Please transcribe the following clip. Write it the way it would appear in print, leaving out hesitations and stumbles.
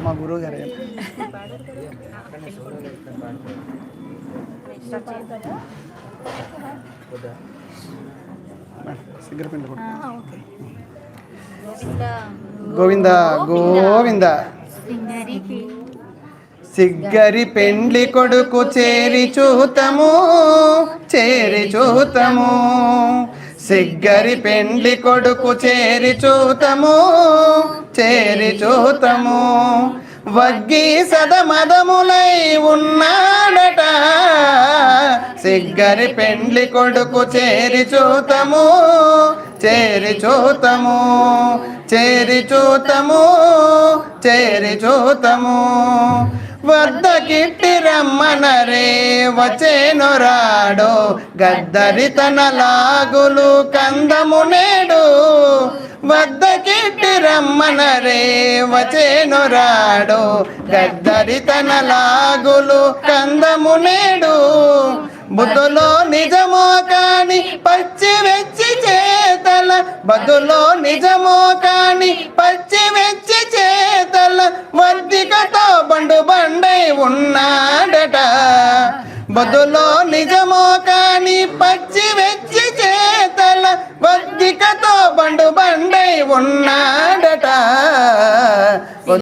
మా గురువు గారు సిగ్గరపిండి గోవింద గోవింద. సిగ్గరి పెండ్లి కొడుకు చేరి చూతము చేరి చూతము. సిగ్గరి పెండ్లి కొడుకు చేరి చూతము చేరి చూతము. వగ్గి సదమదములై ఉన్నాడట. సిగ్గరి పెండ్లి కొడుకు చేరి చూతము చేరి చూతము చేరి చూతము చేరి చూతము. వద్దకిట్టి రమ్మనరే వచ్చేను రాడో. గద్దరి తన లాగులు కందము నేడు. వద్దకిట్టి రమ్మనరే వచ్చేను రాడో. గద్దరి తన లాగులు కందము నేడు. బుద్ధులో నిజమో కాని పచ్చి వెచ్చి చేతల. బదులో నిజమో కాని పచ్చి వెచ్చి చేతల. వర్దికతో బండు బండై ఉన్నాడట. బదులో నిజమో కాని పచ్చి వెచ్చి చేతల. వర్దికతో బండు బండై ఉన్నాడట.